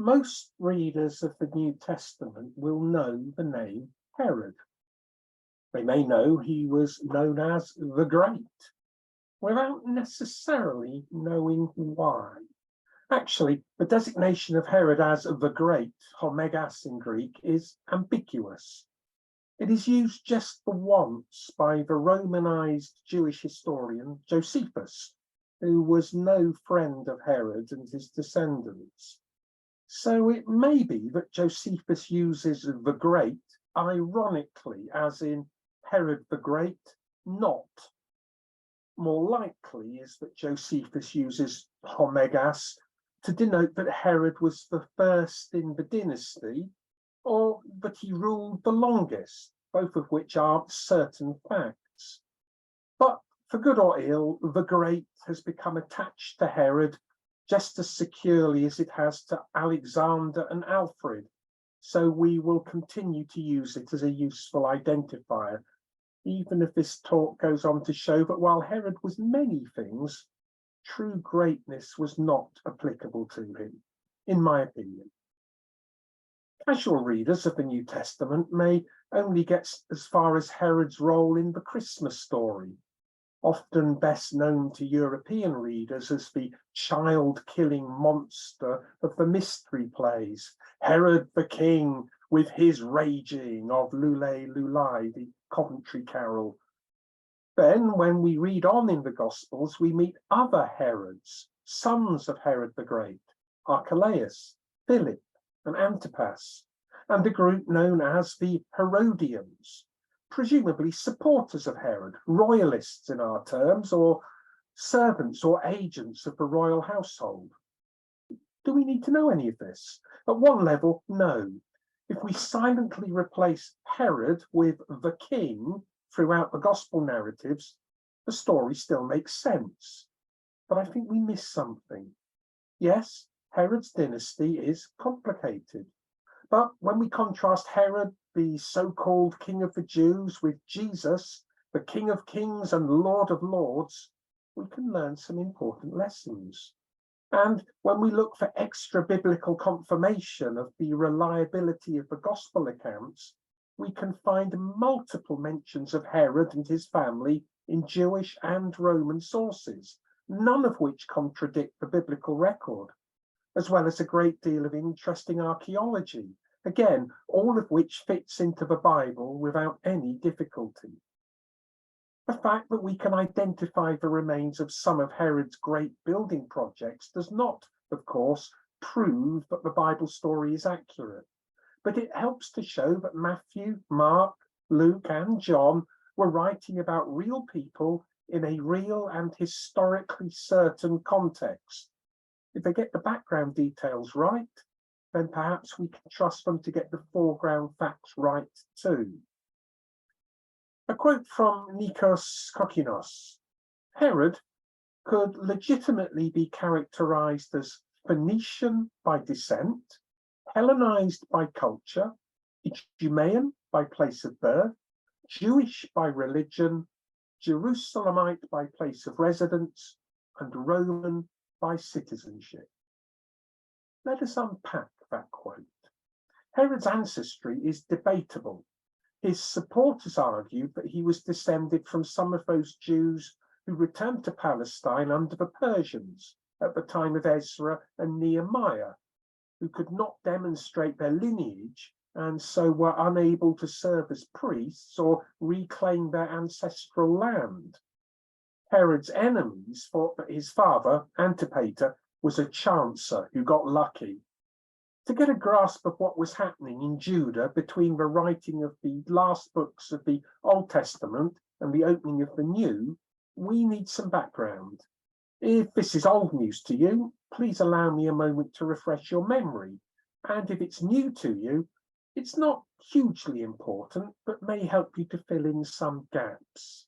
Most readers of the New Testament will know the name Herod. They may know he was known as the Great, without necessarily knowing why. Actually, the designation of Herod as the Great, homegas in Greek, is ambiguous. It is used just the once by the Romanized Jewish historian Josephus, who was no friend of Herod and his descendants. So it may be that Josephus uses the Great ironically, as in Herod the Great, not. More likely is that Josephus uses homegas to denote that Herod was the first in the dynasty, or that he ruled the longest, both of which are certain facts. But for good or ill, the Great has become attached to Herod just as securely as it has to Alexander and Alfred, so we will continue to use it as a useful identifier, even if this talk goes on to show that while Herod was many things, true greatness was not applicable to him, in my opinion. Casual readers of the New Testament may only get as far as Herod's role in the Christmas story, often best known to European readers as the child-killing monster of the mystery plays, Herod the King with his raging of Lule Lulai, the Coventry Carol. Then, when we read on in the Gospels, we meet other Herods, sons of Herod the Great, Archelaus, Philip, and Antipas, and a group known as the Herodians, presumably supporters of Herod, royalists in our terms, or servants or agents of the royal household. Do we need to know any of this? At one level, no. If we silently replace Herod with the king throughout the gospel narratives, the story still makes sense. But I think we miss something. Yes, Herod's dynasty is complicated. But when we contrast Herod, the so-called King of the Jews, with Jesus, the King of Kings and Lord of Lords, we can learn some important lessons. And when we look for extra biblical confirmation of the reliability of the gospel accounts, we can find multiple mentions of Herod and his family in Jewish and Roman sources, none of which contradict the biblical record, as well as a great deal of interesting archaeology, again, all of which fits into the Bible without any difficulty. The fact that we can identify the remains of some of Herod's great building projects does not, of course, prove that the Bible story is accurate, but it helps to show that Matthew, Mark, Luke, and John were writing about real people in a real and historically certain context. If they get the background details right, then perhaps we can trust them to get the foreground facts right too. A quote from Nikos Kokkinos: Herod could legitimately be characterized as Phoenician by descent, Hellenized by culture, Idumean by place of birth, Jewish by religion, Jerusalemite by place of residence, and Roman by citizenship. Let us unpack that quote. Herod's ancestry is debatable. His supporters argued that he was descended from some of those Jews who returned to Palestine under the Persians at the time of Ezra and Nehemiah, who could not demonstrate their lineage and so were unable to serve as priests or reclaim their ancestral land. Herod's enemies thought that his father, Antipater, was a chancer who got lucky. To get a grasp of what was happening in Judah between the writing of the last books of the Old Testament and the opening of the New, we need some background. If this is old news to you, please allow me a moment to refresh your memory. And if it's new to you, it's not hugely important, but may help you to fill in some gaps.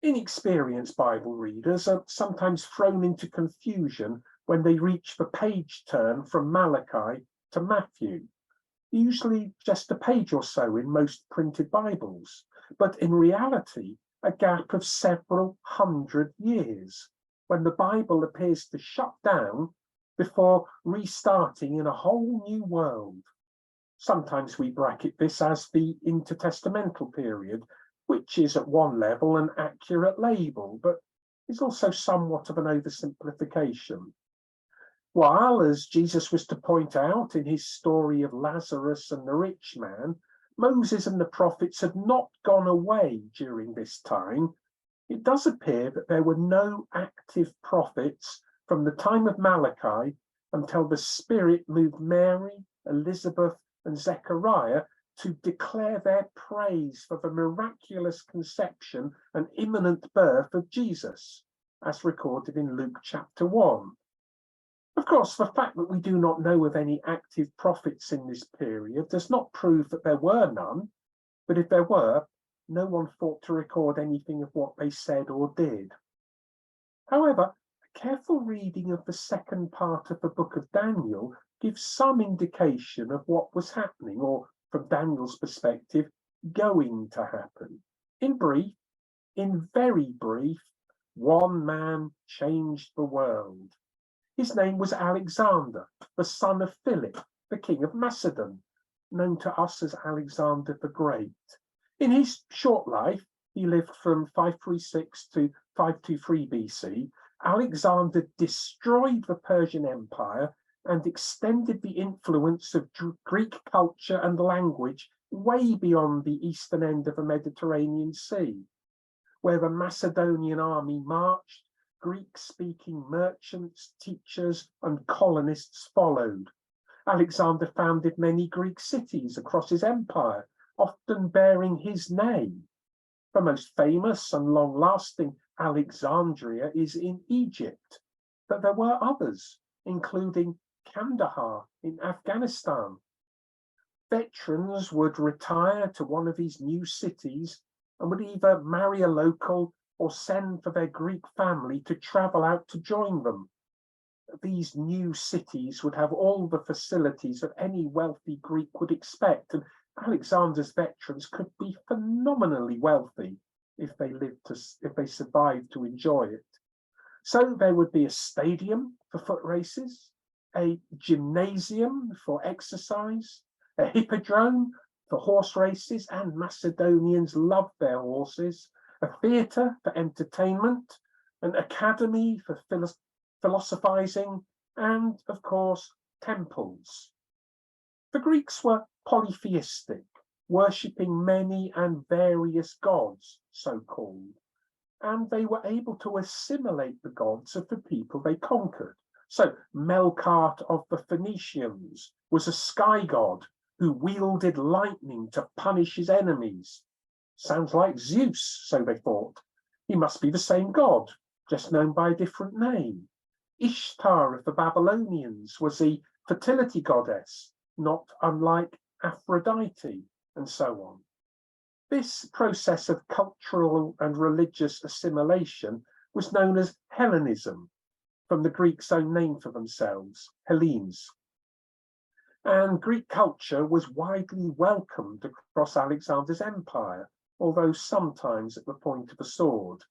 Inexperienced Bible readers are sometimes thrown into confusion when they reach the page turn from Malachi to Matthew, usually just a page or so in most printed Bibles, but in reality, a gap of several hundred years, when the Bible appears to shut down before restarting in a whole new world. Sometimes we bracket this as the intertestamental period, which is at one level an accurate label, but is also somewhat of an oversimplification. While, as Jesus was to point out in his story of Lazarus and the rich man, Moses and the prophets had not gone away during this time, it does appear that there were no active prophets from the time of Malachi until the Spirit moved Mary, Elizabeth, and Zechariah to declare their praise for the miraculous conception and imminent birth of Jesus, as recorded in Luke chapter 1. Of course, the fact that we do not know of any active prophets in this period does not prove that there were none, but if there were, no one thought to record anything of what they said or did. However, a careful reading of the second part of the book of Daniel gives some indication of what was happening, or from Daniel's perspective, going to happen. In brief, in very brief, one man changed the world. His name was Alexander, the son of Philip, the king of Macedon, known to us as Alexander the Great. In his short life, he lived from 536 to 523 BC. Alexander destroyed the Persian Empire and extended the influence of Greek culture and language way beyond the eastern end of the Mediterranean Sea. Where the Macedonian army marched, Greek-speaking merchants, teachers, and colonists followed. Alexander founded many Greek cities across his empire, often bearing his name. The most famous and long-lasting Alexandria is in Egypt, but there were others, including Kandahar in Afghanistan. Veterans would retire to one of these new cities and would either marry a local or send for their Greek family to travel out to join them. These new cities would have all the facilities that any wealthy Greek would expect, and Alexander's veterans could be phenomenally wealthy if they survived to enjoy it. So there would be a stadium for foot races, a gymnasium for exercise, a hippodrome for horse races, and Macedonians loved their horses, a theatre for entertainment, an academy for philosophizing, and, of course, temples. The Greeks were polytheistic, worshipping many and various gods, so-called, and they were able to assimilate the gods of the people they conquered. So Melkart of the Phoenicians was a sky god who wielded lightning to punish his enemies. Sounds like Zeus, so they thought. He must be the same god, just known by a different name. Ishtar of the Babylonians was a fertility goddess, not unlike Aphrodite, and so on. This process of cultural and religious assimilation was known as Hellenism, from the Greeks' own name for themselves, Hellenes. And Greek culture was widely welcomed across Alexander's empire, although sometimes at the point of a sword,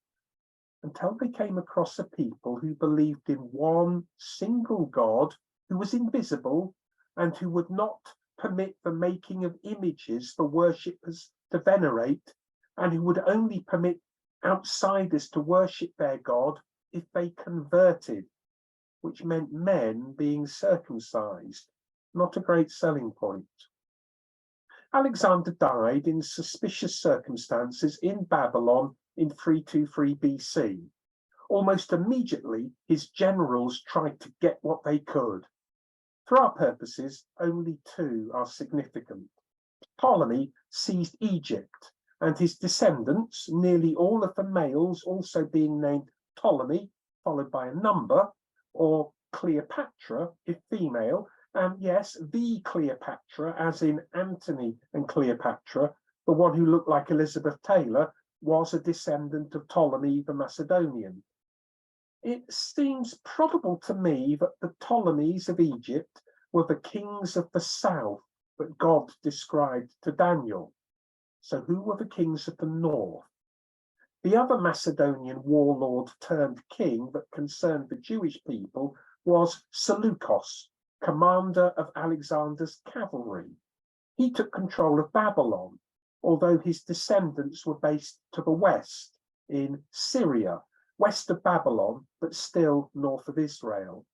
until they came across a people who believed in one single God who was invisible and who would not permit the making of images for worshippers to venerate, and who would only permit outsiders to worship their God if they converted, which meant men being circumcised. Not a great selling point. Alexander died in suspicious circumstances in Babylon in 323 BC. Almost immediately, his generals tried to get what they could. For our purposes, only two are significant. Ptolemy seized Egypt, and his descendants, nearly all of the males also being named Ptolemy, followed by a number, or Cleopatra, if female, and yes, the Cleopatra, as in Antony and Cleopatra, the one who looked like Elizabeth Taylor, was a descendant of Ptolemy the Macedonian. It seems probable to me that the Ptolemies of Egypt were the kings of the south that God described to Daniel. So who were the kings of the north? The other Macedonian warlord turned king that concerned the Jewish people was Seleucus, commander of Alexander's cavalry. He took control of Babylon, although his descendants were based to the west in Syria, west of Babylon, but still north of Israel.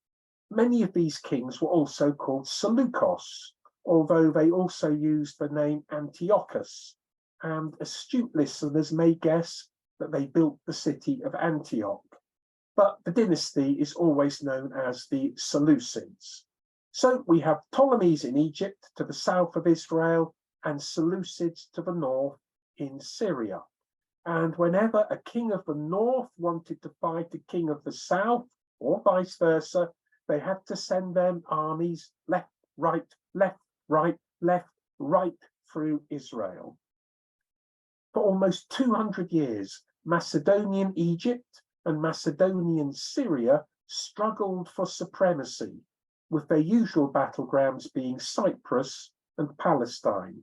Many of these kings were also called Seleucus, although they also used the name Antiochus, and astute listeners may guess that they built the city of Antioch. But the dynasty is always known as the Seleucids. So we have Ptolemies in Egypt to the south of Israel and Seleucids to the north in Syria. And whenever a king of the north wanted to fight a king of the south, or vice versa, they had to send them armies left, right, left, right, left, right through Israel. For almost 200 years, Macedonian Egypt and Macedonian Syria struggled for supremacy, with their usual battlegrounds being Cyprus and Palestine.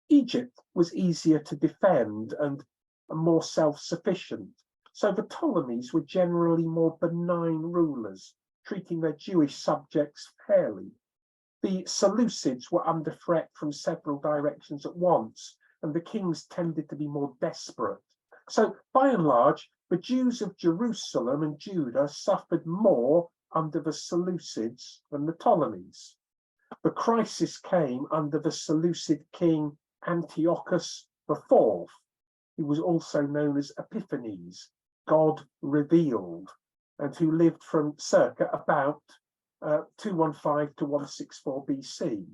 Egypt was easier to defend and more self-sufficient, so the Ptolemies were generally more benign rulers, treating their Jewish subjects fairly. The Seleucids were under threat from several directions at once, and the kings tended to be more desperate. So, by and large, the Jews of Jerusalem and Judah suffered more under the Seleucids than the Ptolemies. The crisis came under the Seleucid king Antiochus IV, who was also known as Epiphanes, God revealed, and who lived from circa about 215 to 164 BC.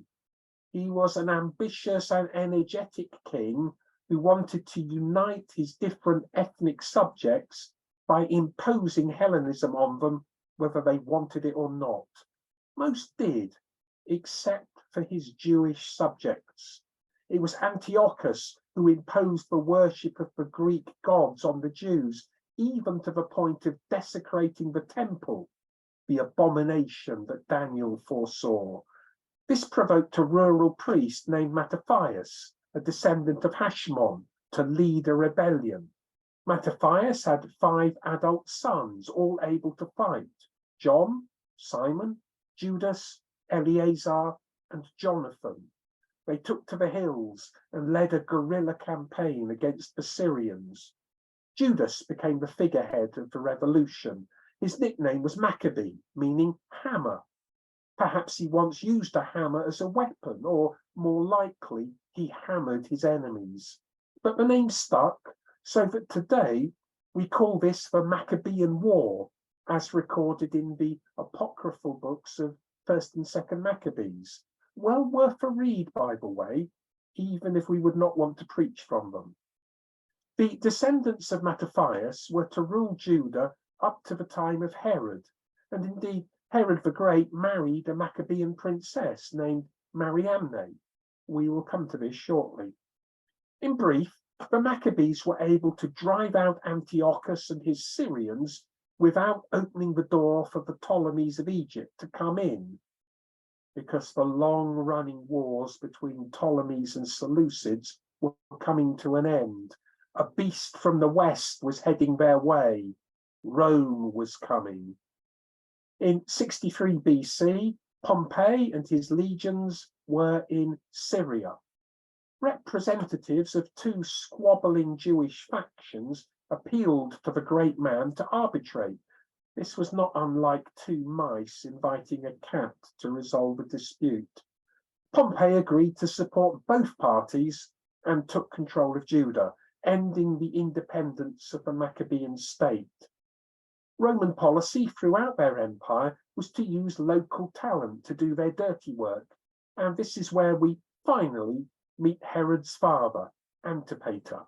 He was an ambitious and energetic king who wanted to unite his different ethnic subjects by imposing Hellenism on them, whether they wanted it or not. Most did, except for his Jewish subjects. It was Antiochus who imposed the worship of the Greek gods on the Jews, even to the point of desecrating the temple, the abomination that Daniel foresaw. This provoked a rural priest named Mattathias, a descendant of Hashmon, to lead a rebellion. Mattathias had 5 adult sons, all able to fight: John, Simon, Judas, Eleazar, and Jonathan. They took to the hills and led a guerrilla campaign against the Syrians. Judas became the figurehead of the revolution. His nickname was Maccabee, meaning hammer. Perhaps he once used a hammer as a weapon, or more likely, he hammered his enemies. But the name stuck, so that today we call this the Maccabean War, as recorded in the apocryphal books of 1st and 2nd Maccabees. Well worth a read, by the way, even if we would not want to preach from them. The descendants of Mattathias were to rule Judah up to the time of Herod, and indeed Herod the Great married a Maccabean princess named Mariamne. We will come to this shortly. In brief, the Maccabees were able to drive out Antiochus and his Syrians without opening the door for the Ptolemies of Egypt to come in, because the long-running wars between Ptolemies and Seleucids were coming to an end. A beast from the west was heading their way. Rome was coming. In 63 BC, Pompey and his legions were in Syria. Representatives of 2 squabbling Jewish factions appealed to the great man to arbitrate. This was not unlike 2 mice inviting a cat to resolve a dispute. Pompey agreed to support both parties and took control of Judah, ending the independence of the Maccabean state. Roman policy throughout their empire was to use local talent to do their dirty work, and this is where we finally meet Herod's father, Antipater.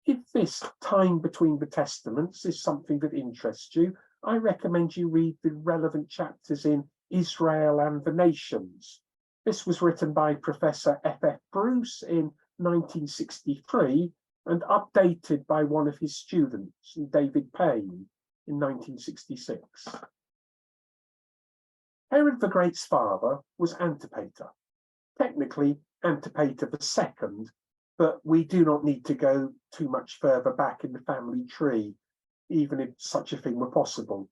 If this time between the testaments is something that interests you, I recommend you read the relevant chapters in Israel and the Nations. This was written by Professor F.F. Bruce in 1963 and updated by one of his students, David Payne, in 1966. Herod the Great's father was Antipater, technically Antipater II, but we do not need to go too much further back in the family tree, even if such a thing were possible.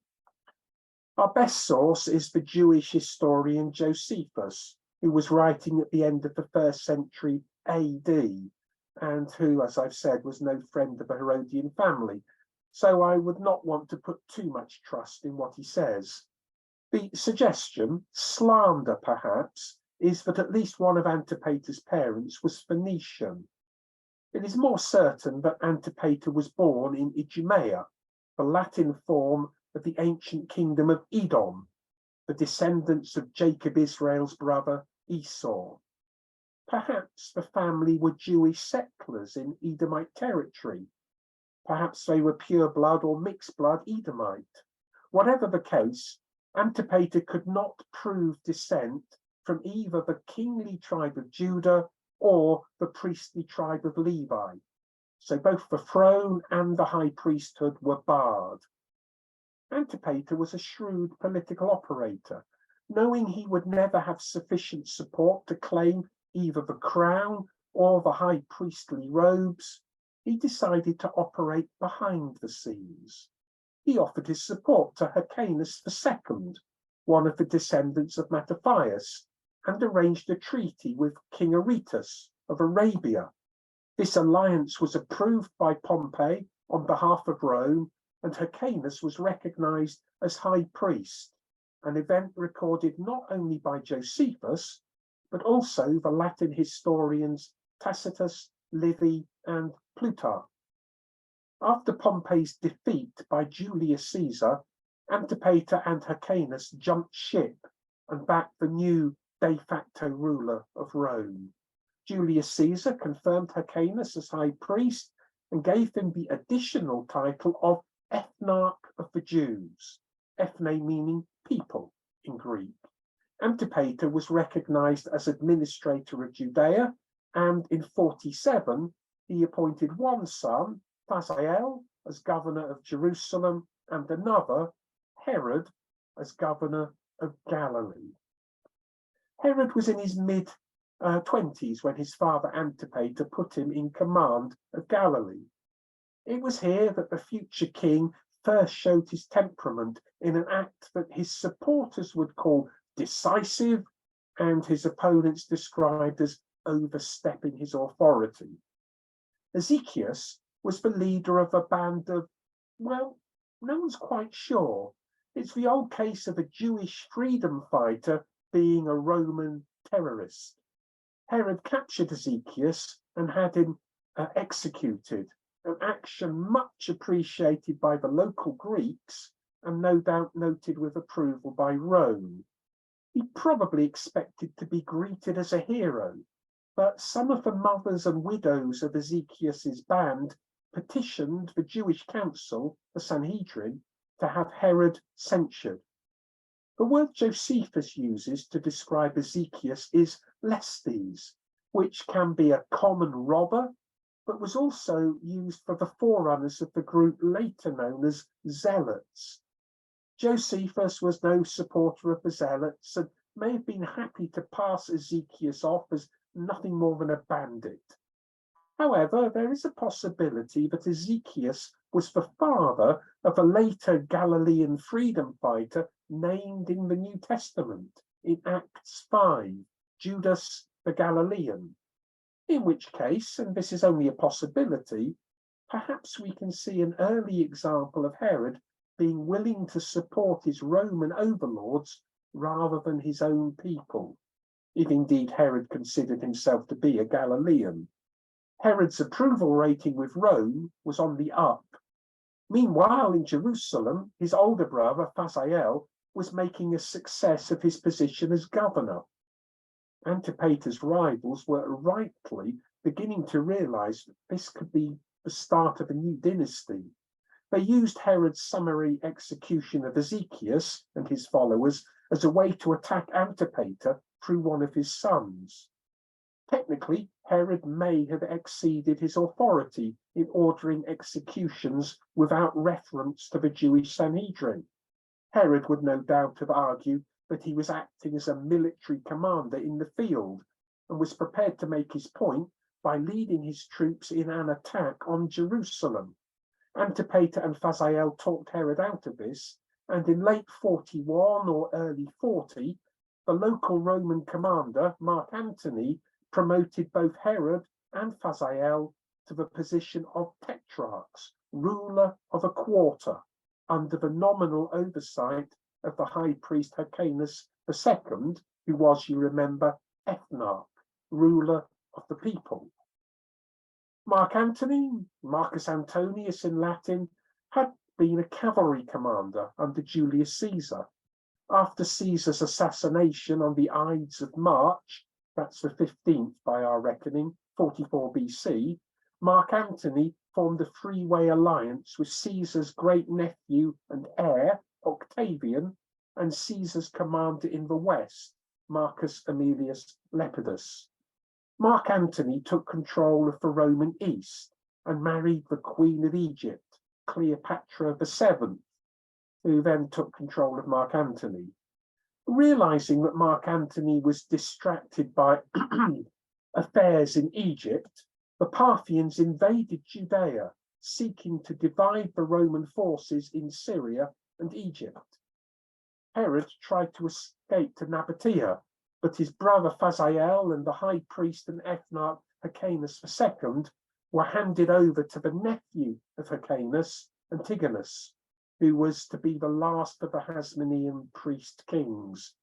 Our best source is the Jewish historian Josephus, who was writing at the end of the 1st century AD, and who, as I've said, was no friend of the Herodian family. So I would not want to put too much trust in what he says. The suggestion, slander perhaps, is that at least one of Antipater's parents was Phoenician. It is more certain that Antipater was born in Idumea, the Latin form of the ancient kingdom of Edom, the descendants of Jacob Israel's brother Esau. Perhaps the family were Jewish settlers in Edomite territory. Perhaps they were pure blood or mixed blood Edomite. Whatever the case, Antipater could not prove descent from either the kingly tribe of Judah or the priestly tribe of Levi. So both the throne and the high priesthood were barred. Antipater was a shrewd political operator. Knowing he would never have sufficient support to claim either the crown or the high priestly robes, he decided to operate behind the scenes. He offered his support to Hyrcanus II, one of the descendants of Mattathias, and arranged a treaty with King Aretas of Arabia. This alliance was approved by Pompey on behalf of Rome, and Hyrcanus was recognized as high priest, an event recorded not only by Josephus, but also the Latin historians Tacitus, Livy, and Plutarch. After Pompey's defeat by Julius Caesar, Antipater and Hyrcanus jumped ship and backed the new de facto ruler of Rome. Julius Caesar confirmed Hyrcanus as high priest and gave him the additional title of Ethnarch of the Jews, ethne meaning people in Greek. Antipater was recognized as administrator of Judea, and in 47 he appointed one son, Phasael, as governor of Jerusalem, and another, Herod, as governor of Galilee. Herod was in his mid-20s when his father Antipater put him in command of Galilee. It was here that the future king first showed his temperament in an act that his supporters would call decisive and his opponents described as overstepping his authority. Ezekias was the leader of a band of, well, no one's quite sure. It's the old case of a Jewish freedom fighter being a Roman terrorist. Herod captured Ezekias and had him executed, an action much appreciated by the local Greeks and no doubt noted with approval by Rome. He probably expected to be greeted as a hero, but some of the mothers and widows of Ezekias's band petitioned the Jewish council, the Sanhedrin, to have Herod censured. The word Josephus uses to describe Ezekias is lestes, which can be a common robber, but was also used for the forerunners of the group later known as zealots. Josephus was no supporter of the zealots and may have been happy to pass Ezekias off as nothing more than a bandit. However, there is a possibility that Ezekias was the father of a later Galilean freedom fighter named in the New Testament in Acts 5, Judas the Galilean. In which case, and this is only a possibility, perhaps we can see an early example of Herod being willing to support his Roman overlords rather than his own people, if indeed Herod considered himself to be a Galilean. Herod's approval rating with Rome was on the up. Meanwhile, in Jerusalem, his older brother, Phasael, was making a success of his position as governor. Antipater's rivals were rightly beginning to realize that this could be the start of a new dynasty. They used Herod's summary execution of Ezekias and his followers as a way to attack Antipater through one of his sons. Technically, Herod may have exceeded his authority in ordering executions without reference to the Jewish Sanhedrin. Herod would no doubt have argued that he was acting as a military commander in the field and was prepared to make his point by leading his troops in an attack on Jerusalem. Antipater and Phasael talked Herod out of this, and in late 41 or early 40, the local Roman commander, Mark Antony, promoted both Herod and Phasael to the position of tetrarchs, ruler of a quarter, under the nominal oversight of the high priest Hyrcanus II, who was, you remember, ethnarch, ruler of the people. Mark Antony, Marcus Antonius in Latin, had been a cavalry commander under Julius Caesar. After Caesar's assassination on the Ides of March, that's the 15th by our reckoning, 44 BC, Mark Antony formed a three-way alliance with Caesar's great-nephew and heir, Octavian, and Caesar's commander in the west, Marcus Aemilius Lepidus. Mark Antony took control of the Roman East and married the Queen of Egypt, Cleopatra VII, who then took control of Mark Antony. Realizing that Mark Antony was distracted by affairs in Egypt, the Parthians invaded Judea, seeking to divide the Roman forces in Syria and Egypt. Herod tried to escape to Nabatea, but his brother Phasael and the high priest and ethnarch Hyrcanus II were handed over to the nephew of Hyrcanus, Antigonus, who was to be the last of the Hasmonean priest kings.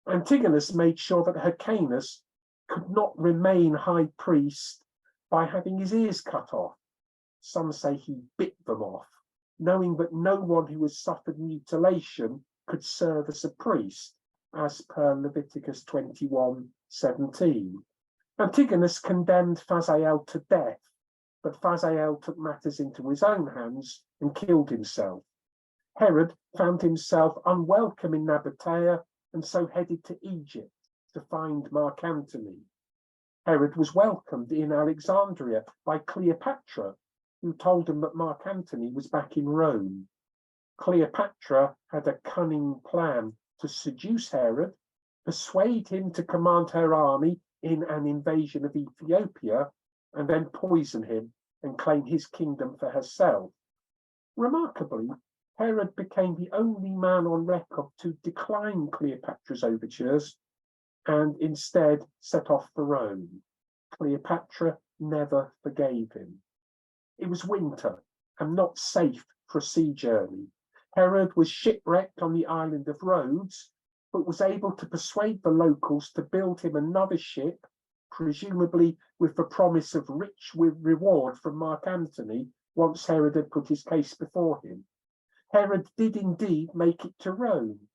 Antigonus made sure that Hyrcanus could not remain high priest by having his ears cut off. Some say he bit them off, knowing that no one who has suffered mutilation could serve as a priest, as per Leviticus 21:17. Antigonus condemned Phasael to death, but Phasael took matters into his own hands and killed himself. Herod found himself unwelcome in Nabatea and so headed to Egypt to find Mark Antony. Herod was welcomed in Alexandria by Cleopatra, who told him that Mark Antony was back in Rome. Cleopatra had a cunning plan to seduce Herod, persuade him to command her army in an invasion of Ethiopia, and then poison him and claim his kingdom for herself. Remarkably, Herod became the only man on record to decline Cleopatra's overtures and instead set off for Rome. Cleopatra never forgave him. It was winter and not safe for a sea journey. Herod was shipwrecked on the island of Rhodes, but was able to persuade the locals to build him another ship, presumably with the promise of rich reward from Mark Antony once Herod had put his case before him. Herod did indeed make it to Rome,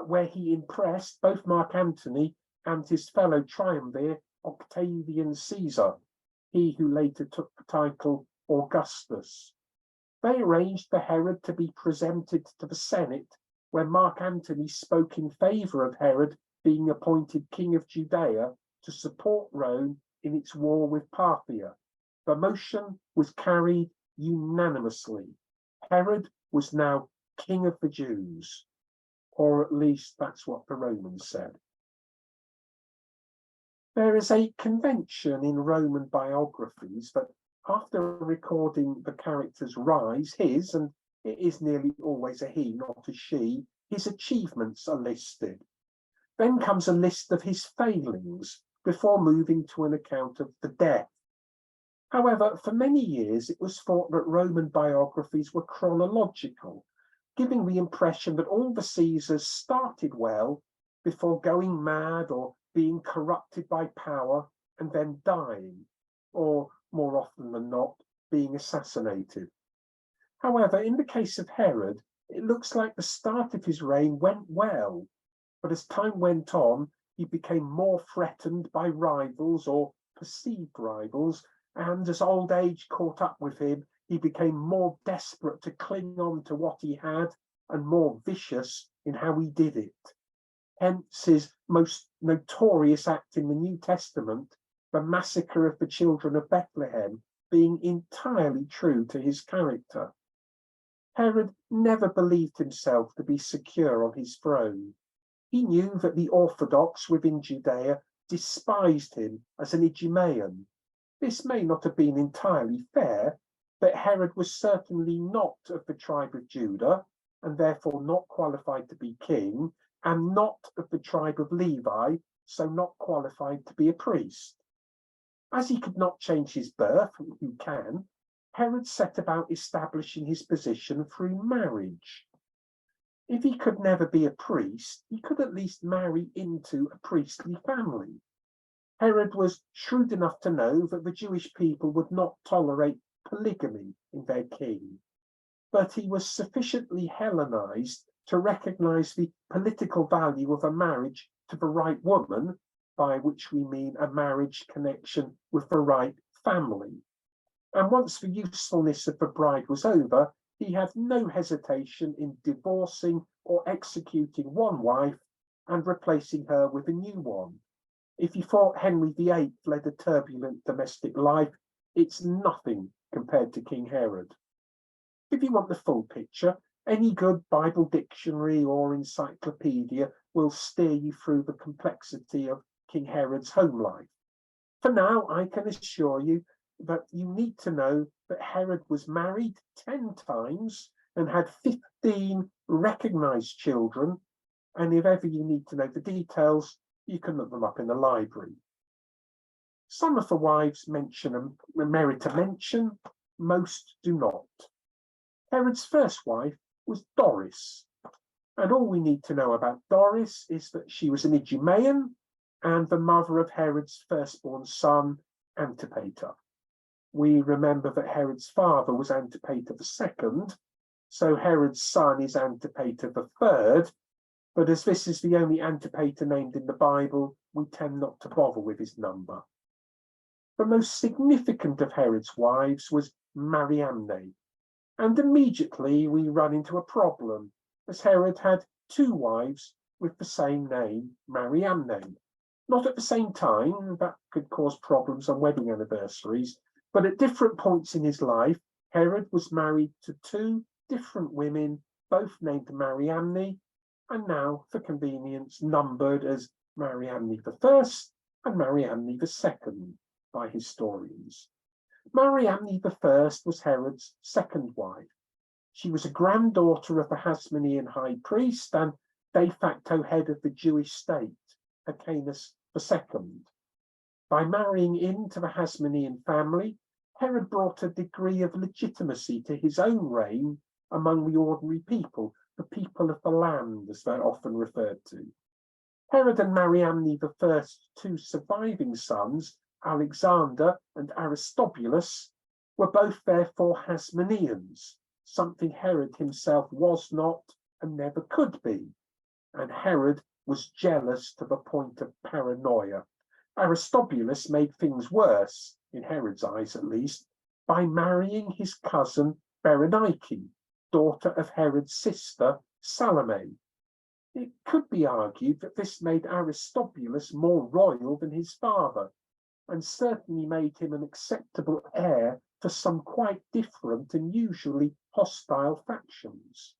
where he impressed both Mark Antony and his fellow triumvir, Octavian Caesar, he who later took the title Augustus. They arranged for Herod to be presented to the Senate, where Mark Antony spoke in favor of Herod being appointed king of Judea to support Rome in its war with Parthia. The motion was carried unanimously. Herod was now king of the Jews, or at least that's what the Romans said. There is a convention in Roman biographies that after recording the character's rise, his, and it is nearly always a he, not a she, his achievements are listed. Then comes a list of his failings before moving to an account of the death. However, for many years it was thought that Roman biographies were chronological, giving the impression that all the Caesars started well before going mad or being corrupted by power and then dying, or more often than not, being assassinated. However, in the case of Herod, it looks like the start of his reign went well, but as time went on, he became more threatened by rivals or perceived rivals, and as old age caught up with him, he became more desperate to cling on to what he had and more vicious in how he did it. Hence his most notorious act in the New Testament, the massacre of the children of Bethlehem, being entirely true to his character. Herod never believed himself to be secure on his throne. He knew that the Orthodox within Judea despised him as an Idumean. This may not have been entirely fair, but Herod was certainly not of the tribe of Judah, and therefore not qualified to be king, and not of the tribe of Levi, so not qualified to be a priest. As he could not change his birth, who can, Herod set about establishing his position through marriage. If he could never be a priest, he could at least marry into a priestly family. Herod was shrewd enough to know that the Jewish people would not tolerate polygamy in their king, but he was sufficiently Hellenized to recognize the political value of a marriage to the right woman, by which we mean a marriage connection with the right family. And once the usefulness of the bride was over, he had no hesitation in divorcing or executing one wife and replacing her with a new one. If he thought Henry VIII led a turbulent domestic life, it's nothing compared to King Herod. If you want the full picture, any good Bible dictionary or encyclopedia will steer you through the complexity of King Herod's home life. For now, I can assure you that you need to know that Herod was married 10 times and had 15 recognized children, and if ever you need to know the details, you can look them up in the library. Some of the wives merit a mention, most do not. Herod's first wife was Doris, and all we need to know about Doris is that she was an Idumean and the mother of Herod's firstborn son, Antipater. We remember that Herod's father was Antipater II, so Herod's son is Antipater III, but as this is the only Antipater named in the Bible, we tend not to bother with his number. The most significant of Herod's wives was Mariamne, and immediately we run into a problem, as Herod had 2 wives with the same name, Mariamne. Not at the same time, that could cause problems on wedding anniversaries, but at different points in his life, Herod was married to 2 different women, both named Mariamne, and now, for convenience, numbered as Mariamne I and Mariamne II by historians. Mariamne I was Herod's second wife. She was a granddaughter of the Hasmonean high priest and de facto head of the Jewish state, Hyrcanus II. By marrying into the Hasmonean family, Herod brought a degree of legitimacy to his own reign among the ordinary people, the people of the land, as they're often referred to. Herod and Mariamne I's 2 surviving sons, Alexander and Aristobulus, were both therefore Hasmoneans, something Herod himself was not and never could be, and Herod was jealous to the point of paranoia. Aristobulus made things worse, in Herod's eyes at least, by marrying his cousin Berenike, daughter of Herod's sister Salome. It could be argued that this made Aristobulus more royal than his father, and certainly made him an acceptable heir to some quite different and usually hostile factions.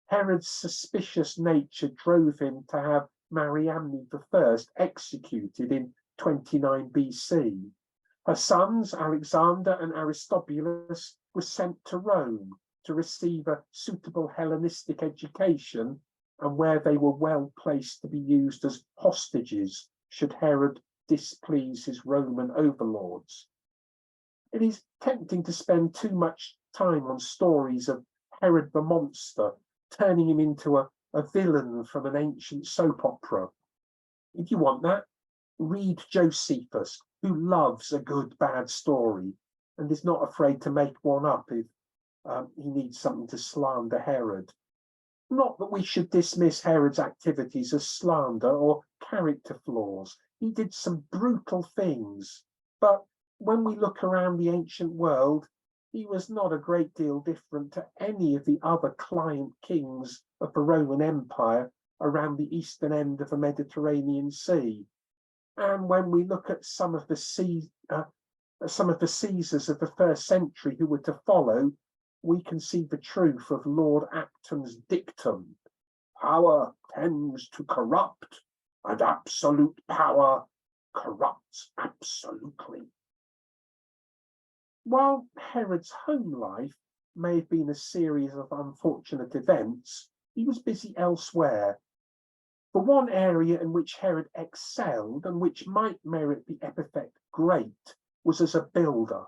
Herod's suspicious nature drove him to have Mariamne I executed in 29 BC. Her sons, Alexander and Aristobulus, were sent to Rome to receive a suitable Hellenistic education, and where they were well placed to be used as hostages should Herod displease his Roman overlords. It is tempting to spend too much time on stories of Herod the monster, turning him into a villain from an ancient soap opera. If you want that, read Josephus, who loves a good bad story and is not afraid to make one up if he needs something to slander Herod. Not that we should dismiss Herod's activities as slander or character flaws. He did some brutal things, but when we look around the ancient world, he was not a great deal different to any of the other client kings of the Roman Empire around the eastern end of the Mediterranean Sea. And when we look at some of the Caesars of the first century who were to follow, we can see the truth of Lord Acton's dictum: power tends to corrupt, and absolute power corrupts absolutely. While Herod's home life may have been a series of unfortunate events, he was busy elsewhere. For one area in which Herod excelled and which might merit the epithet great was as a builder.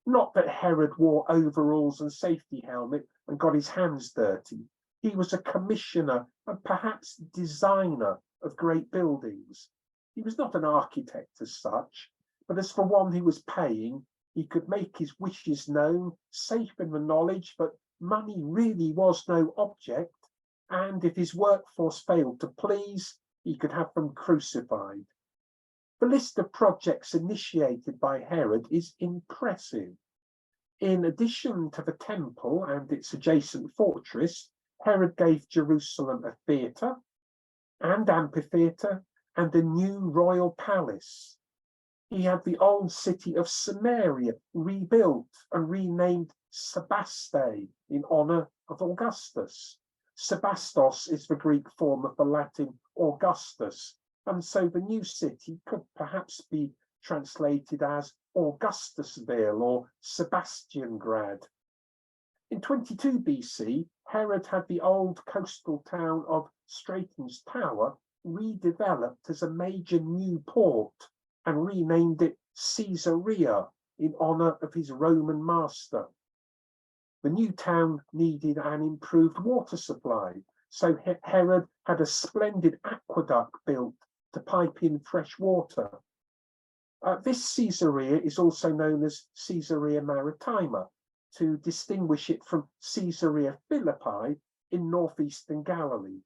Not that Herod wore overalls and safety helmet and got his hands dirty. He was a commissioner and perhaps designer of great buildings. He was not an architect as such, but as for one who was paying, he could make his wishes known, safe in the knowledge that money really was no object, and if his workforce failed to please, he could have them crucified. The list of projects initiated by Herod is impressive. In addition to the temple and its adjacent fortress, Herod gave Jerusalem a theatre and amphitheatre and a new royal palace. He had the old city of Samaria rebuilt and renamed Sebaste in honor of Augustus. Sebastos is the Greek form of the Latin Augustus, and so the new city could perhaps be translated as Augustusville or Sebastiangrad. In 22 BC, Herod had the old coastal town of Straton's Tower redeveloped as a major new port and renamed it Caesarea in honor of his Roman master. The new town needed an improved water supply, so Herod had a splendid aqueduct built to pipe in fresh water. This Caesarea is also known as Caesarea Maritima, to distinguish it from Caesarea Philippi in northeastern Galilee.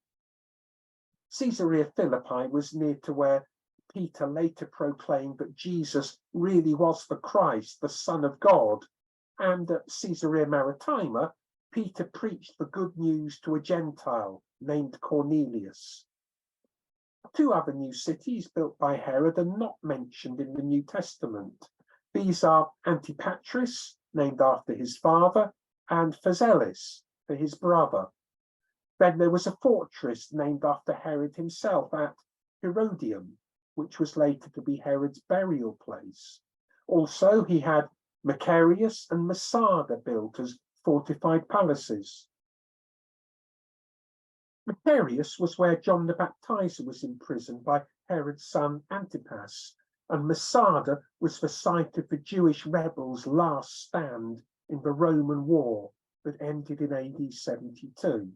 Caesarea Philippi was near to where Peter later proclaimed that Jesus really was the Christ, the Son of God, and at Caesarea Maritima, Peter preached the good news to a Gentile named Cornelius. Two other new cities built by Herod are not mentioned in the New Testament. These are Antipatris, named after his father, and Phaselis, for his brother. Then there was a fortress named after Herod himself at Herodium, which was later to be Herod's burial place. Also, he had Macarius and Masada built as fortified palaces. Macarius was where John the Baptizer was imprisoned by Herod's son Antipas, and Masada was the site of the Jewish rebels' last stand in the Roman war that ended in AD 72.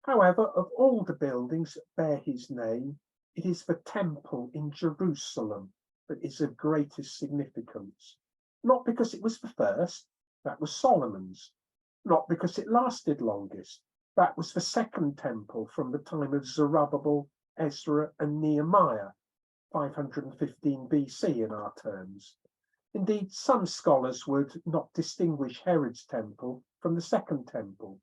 However, of all the buildings that bear his name, it is the temple in Jerusalem that is of greatest significance. Not because it was the first, that was Solomon's. Not because it lasted longest, that was the second temple from the time of Zerubbabel, Ezra, and Nehemiah, 515 BC in our terms. Indeed, some scholars would not distinguish Herod's temple from the second temple.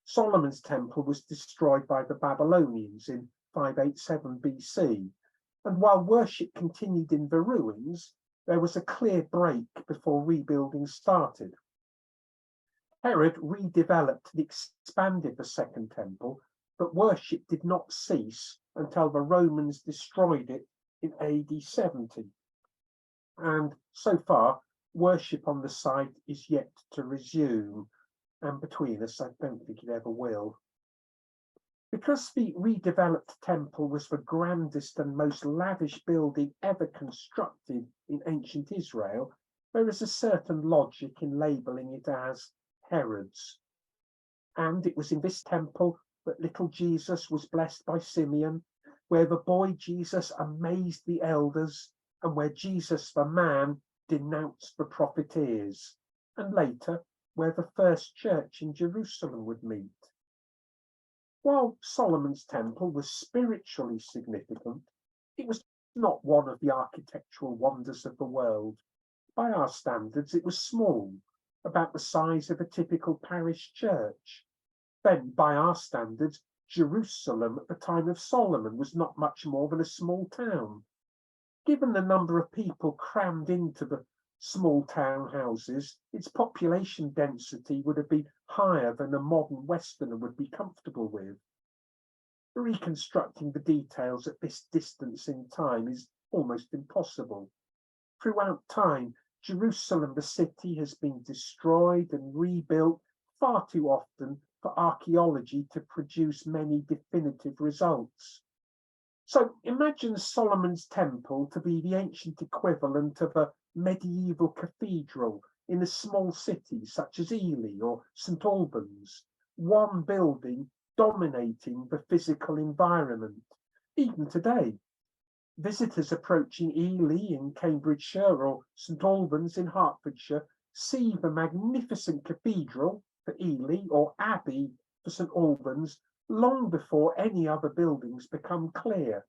Solomon's temple was destroyed by the Babylonians in 587 BC, and while worship continued in the ruins, there was a clear break before rebuilding started. Herod redeveloped and expanded the second temple, but worship did not cease until the Romans destroyed it in AD 70. And so far, worship on the site is yet to resume, and between us, I don't think it ever will. Because the redeveloped temple was the grandest and most lavish building ever constructed in ancient Israel, there is a certain logic in labeling it as Herod's. And it was in this temple that little Jesus was blessed by Simeon, where the boy Jesus amazed the elders, and where Jesus the man denounced the profiteers, and later where the first church in Jerusalem would meet. While Solomon's temple was spiritually significant, it was not one of the architectural wonders of the world. By our standards, it was small, about the size of a typical parish church. Then, by our standards, Jerusalem at the time of Solomon was not much more than a small town. Given the number of people crammed into the small town houses, its population density would have been higher than a modern Westerner would be comfortable with. Reconstructing the details at this distance in time is almost impossible. Throughout time, Jerusalem, the city, has been destroyed and rebuilt far too often for archaeology to produce many definitive results. So imagine Solomon's temple to be the ancient equivalent of a medieval cathedral in a small city such as Ely or St Albans, one building dominating the physical environment. Even today, visitors approaching Ely in Cambridgeshire or St Albans in Hertfordshire see the magnificent cathedral for Ely or abbey for St Albans long before any other buildings become clear.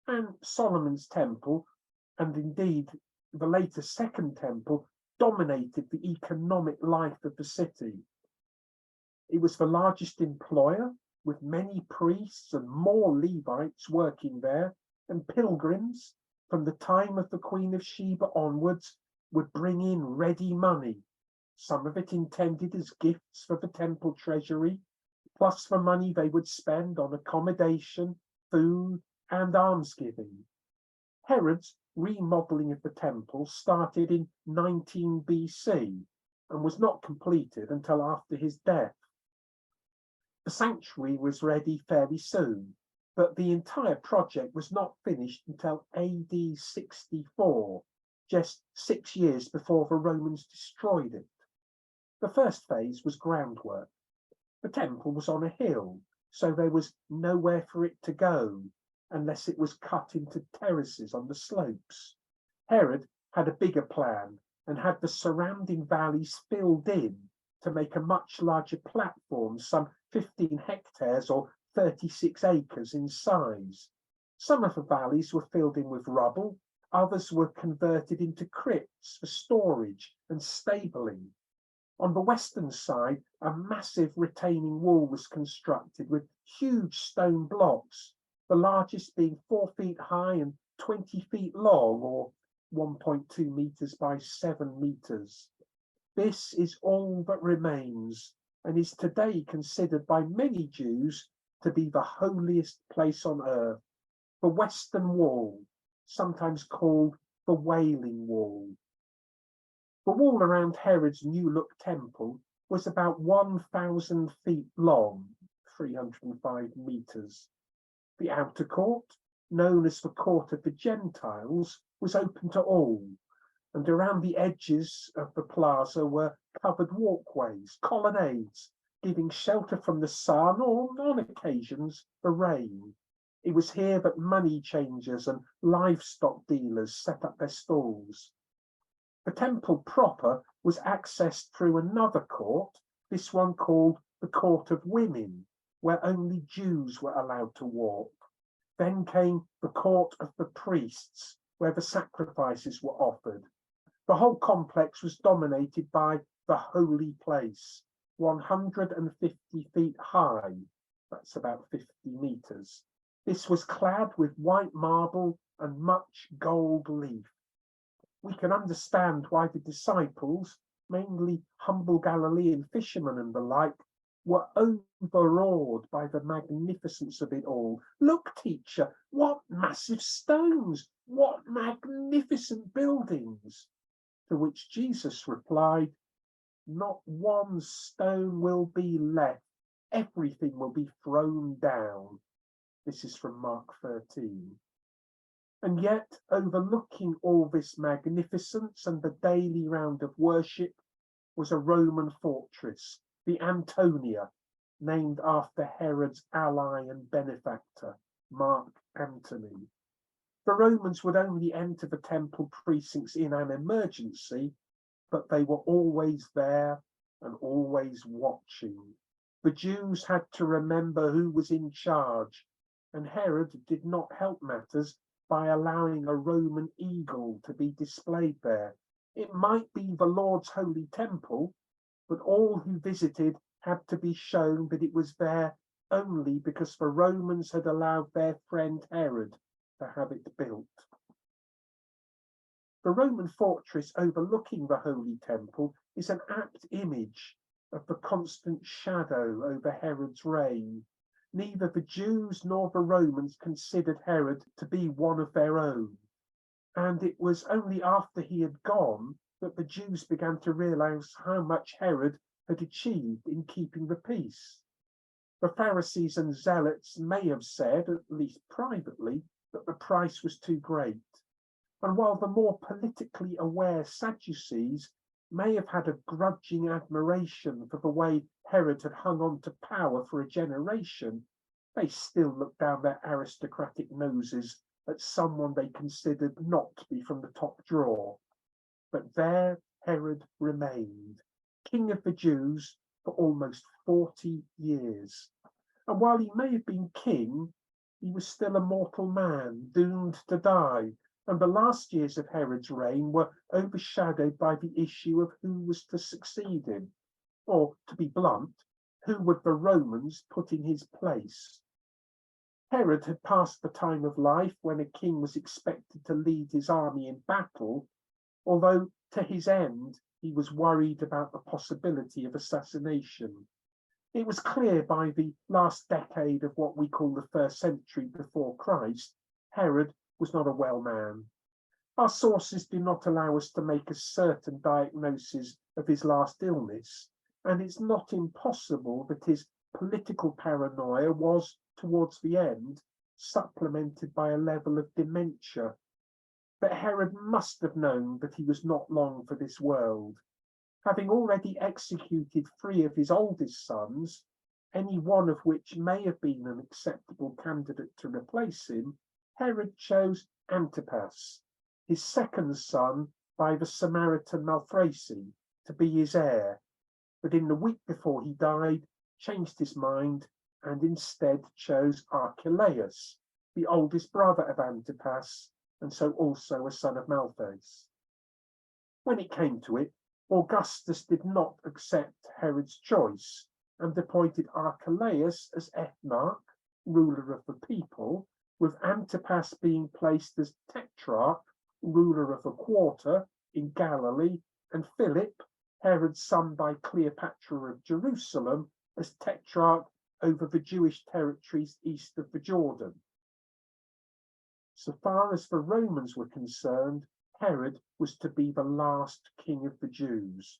And Solomon's temple, and indeed the later Second Temple, dominated the economic life of the city. It was the largest employer, with many priests and more Levites working there, and pilgrims from the time of the Queen of Sheba onwards would bring in ready money, some of it intended as gifts for the temple treasury, plus the money they would spend on accommodation, food, and almsgiving. Herod's remodeling of the temple started in 19 BC and was not completed until after his death. The sanctuary was ready fairly soon, but the entire project was not finished until AD 64, just 6 years before the Romans destroyed it. The first phase was groundwork. The temple was on a hill, so there was nowhere for it to go unless it was cut into terraces on the slopes. Herod had a bigger plan and had the surrounding valleys filled in to make a much larger platform, some 15 hectares or 36 acres in size. Some of the valleys were filled in with rubble, others were converted into crypts for storage and stabling. On the western side, a massive retaining wall was constructed with huge stone blocks, the largest being 4 feet high and 20 feet long, or 1.2 meters by 7 meters. This is all that remains and is today considered by many Jews to be the holiest place on earth, the Western Wall, sometimes called the Wailing Wall. The wall around Herod's New Look temple was about 1,000 feet long, 305 meters. The outer court, known as the Court of the Gentiles, was open to all, and around the edges of the plaza were covered walkways, colonnades, giving shelter from the sun or, on occasions, the rain. It was here that money changers and livestock dealers set up their stalls. The temple proper was accessed through another court, this one called the Court of Women, where only Jews were allowed to walk. Then came the Court of the Priests, where the sacrifices were offered. The whole complex was dominated by the Holy Place, 150 feet high, that's about 50 meters. This was clad with white marble and much gold leaf. We can understand why the disciples, mainly humble Galilean fishermen and the like, were overawed by the magnificence of it all. Look, teacher, what massive stones, what magnificent buildings. To which Jesus replied, not one stone will be left, everything will be thrown down. This is from Mark 13. And yet, overlooking all this magnificence and the daily round of worship was a Roman fortress, the Antonia, named after Herod's ally and benefactor, Mark Antony. The Romans would only enter the temple precincts in an emergency, but they were always there and always watching. The Jews had to remember who was in charge, and Herod did not help matters by allowing a Roman eagle to be displayed there. It might be the Lord's holy temple, but all who visited had to be shown that it was there only because the Romans had allowed their friend Herod to have it built. The Roman fortress overlooking the Holy Temple is an apt image of the constant shadow over Herod's reign. Neither the Jews nor the Romans considered Herod to be one of their own, and it was only after he had gone that the Jews began to realize how much Herod had achieved in keeping the peace. The Pharisees and Zealots may have said, at least privately, that the price was too great. And while the more politically aware Sadducees may have had a grudging admiration for the way Herod had hung on to power for a generation, they still looked down their aristocratic noses at someone they considered not to be from the top drawer. But there Herod remained, king of the Jews, for almost 40 years. And while he may have been king, he was still a mortal man, doomed to die. And the last years of Herod's reign were overshadowed by the issue of who was to succeed him, or, to be blunt, who would the Romans put in his place. Herod had passed the time of life when a king was expected to lead his army in battle, although to his end he was worried about the possibility of assassination. It was clear by the last decade of what we call the first century before Christ, Herod was not a well man. Our sources do not allow us to make a certain diagnosis of his last illness, and it's not impossible that his political paranoia was, towards the end, supplemented by a level of dementia. But Herod must have known that he was not long for this world. Having already executed 3 of his oldest sons, any one of which may have been an acceptable candidate to replace him, Herod chose Antipas, his second son by the Samaritan Malthaci, to be his heir, but in the week before he died, changed his mind and instead chose Archelaus, the oldest brother of Antipas, and so also a son of Malthace. When it came to it, Augustus did not accept Herod's choice and appointed Archelaus as ethnarch, ruler of the people, with Antipas being placed as tetrarch, ruler of a quarter in Galilee, and Philip, Herod's son by Cleopatra of Jerusalem, as tetrarch over the Jewish territories east of the Jordan. So far as the Romans were concerned, Herod was to be the last king of the Jews.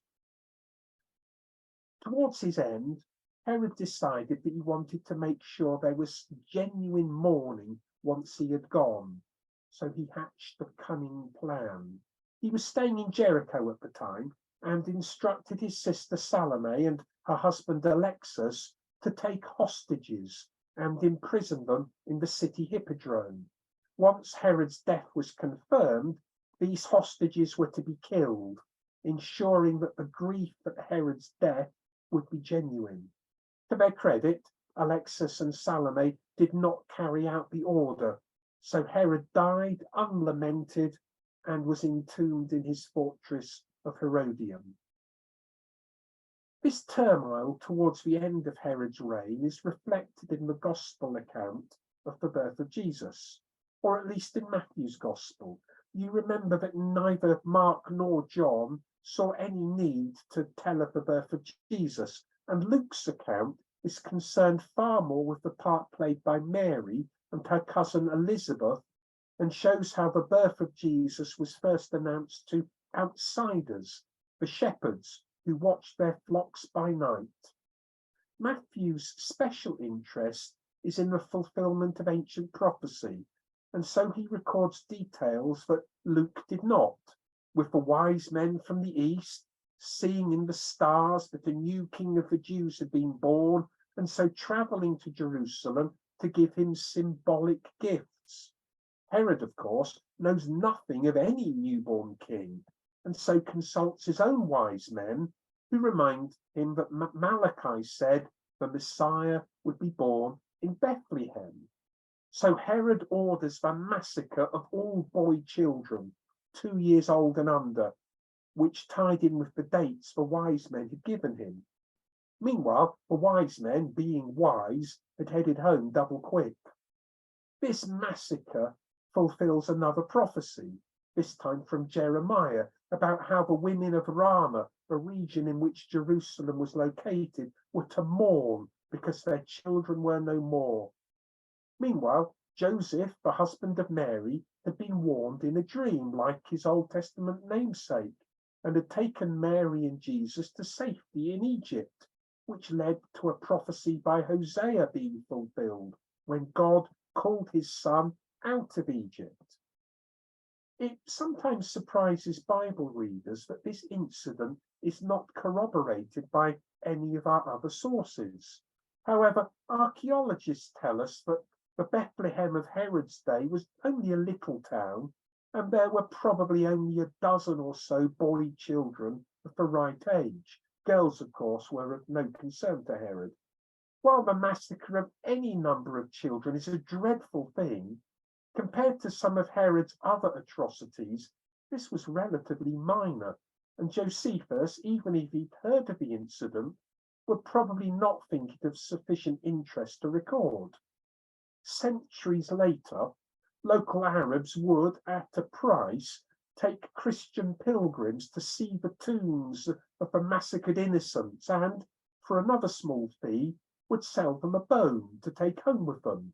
Towards his end, Herod decided that he wanted to make sure there was genuine mourning once he had gone, so he hatched a cunning plan. He was staying in Jericho at the time and instructed his sister Salome and her husband Alexis to take hostages and imprison them in the city hippodrome. Once Herod's death was confirmed, these hostages were to be killed, ensuring that the grief at Herod's death would be genuine. To their credit, Alexis and Salome did not carry out the order, so Herod died unlamented and was entombed in his fortress of Herodium. This turmoil towards the end of Herod's reign is reflected in the Gospel account of the birth of Jesus, or at least in Matthew's Gospel. You remember that neither Mark nor John saw any need to tell of the birth of Jesus, and Luke's account is concerned far more with the part played by Mary and her cousin Elizabeth, and shows how the birth of Jesus was first announced to outsiders, the shepherds who watched their flocks by night. Matthew's special interest is in the fulfillment of ancient prophecy, and so he records details that Luke did not, with the wise men from the east seeing in the stars that a new king of the Jews had been born, and so travelling to Jerusalem to give him symbolic gifts. Herod, of course, knows nothing of any newborn king, and so consults his own wise men, who remind him that Malachi said the Messiah would be born in Bethlehem. So Herod orders the massacre of all boy children, 2 years old and under, which tied in with the dates the wise men had given him. Meanwhile, the wise men, being wise, had headed home double quick. This massacre fulfills another prophecy, this time from Jeremiah, about how the women of Ramah, the region in which Jerusalem was located, were to mourn because their children were no more. Meanwhile, Joseph, the husband of Mary, had been warned in a dream, like his Old Testament namesake, and had taken Mary and Jesus to safety in Egypt, which led to a prophecy by Hosea being fulfilled when God called his son out of Egypt. It sometimes surprises Bible readers that this incident is not corroborated by any of our other sources. However, archaeologists tell us that the Bethlehem of Herod's day was only a little town, and there were probably only a dozen or so boy children of the right age. Girls, of course, were of no concern to Herod. While the massacre of any number of children is a dreadful thing, compared to some of Herod's other atrocities, this was relatively minor, and Josephus, even if he'd heard of the incident, would probably not think it of sufficient interest to record. Centuries later, local Arabs would, at a price, take Christian pilgrims to see the tombs of the massacred innocents and, for another small fee, would sell them a bone to take home with them.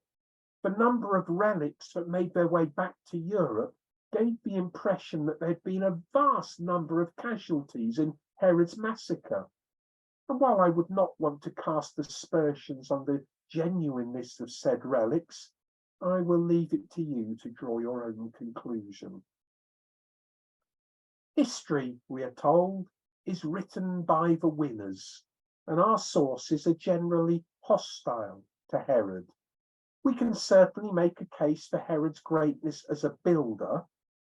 The number of relics that made their way back to Europe gave the impression that there had been a vast number of casualties in Herod's massacre. And while I would not want to cast aspersions on the genuineness of said relics, I will leave it to you to draw your own conclusion. History, we are told, is written by the winners, and our sources are generally hostile to Herod. We can certainly make a case for Herod's greatness as a builder.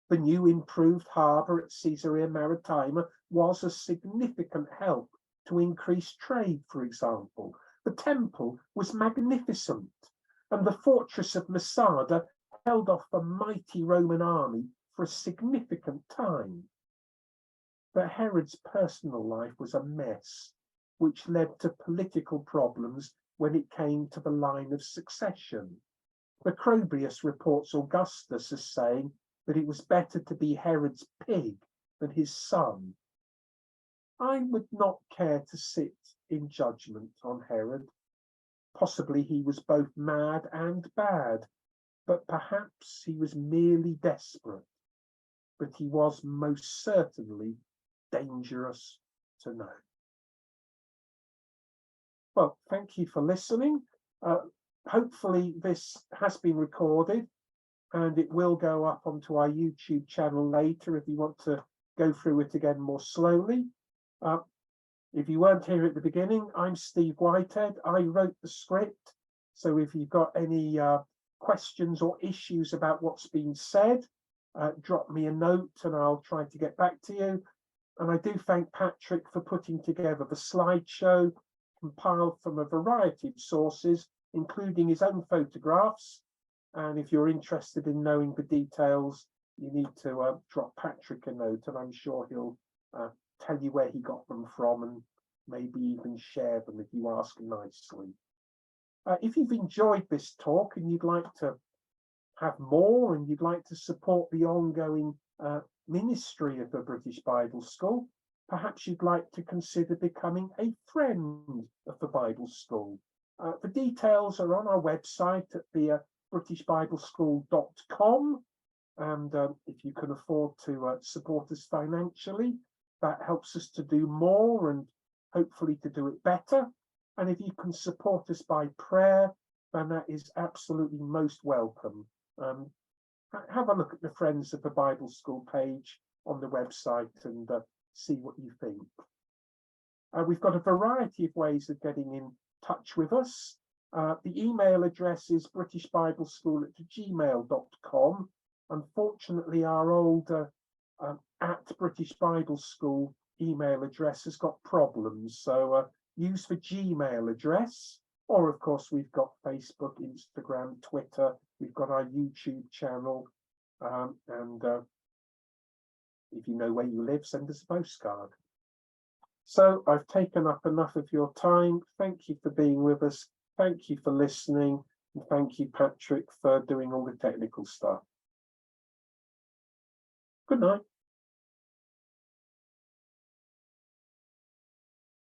The new improved harbour at Caesarea Maritima was a significant help to increase trade, for example. The temple was magnificent, and the fortress of Masada held off the mighty Roman army for a significant time. But Herod's personal life was a mess, which led to political problems when it came to the line of succession. Macrobius reports Augustus as saying that it was better to be Herod's pig than his son. I would not care to sit in judgment on Herod. Possibly he was both mad and bad, but perhaps he was merely desperate. But he was most certainly dangerous to know. Well, thank you for listening. Hopefully this has been recorded and it will go up onto our YouTube channel later if you want to go through it again more slowly. If you weren't here at the beginning, I'm Steve Whitehead. I wrote the script. So if you've got any questions or issues about what's been said, drop me a note and I'll try to get back to you. And I do thank Patrick for putting together the slideshow, compiled from a variety of sources, including his own photographs. And if you're interested in knowing the details, you need to drop Patrick a note, and I'm sure he'll tell you where he got them from and maybe even share them if you ask nicely. If you've enjoyed this talk and you'd like to have more and you'd like to support the ongoing ministry of the British Bible School, perhaps you'd like to consider becoming a friend of the Bible School. The details are on our website at the britishbibleschool.com, and if you can afford to support us financially, that helps us to do more and hopefully to do it better. And if you can support us by prayer, then that is absolutely most welcome. Have a look at the Friends of the Bible School page on the website and see what you think. We've got a variety of ways of getting in touch with us. The email address is britishbibleschool@gmail.com. Unfortunately, our old at British Bible School email address has got problems, so use the Gmail address, or of course we've got Facebook, Instagram, Twitter, we've got our YouTube channel, and if you know where you live, send us a postcard. So I've taken up enough of your time. Thank you for being with us. Thank you for listening. And thank you, Patrick, for doing all the technical stuff. Good night.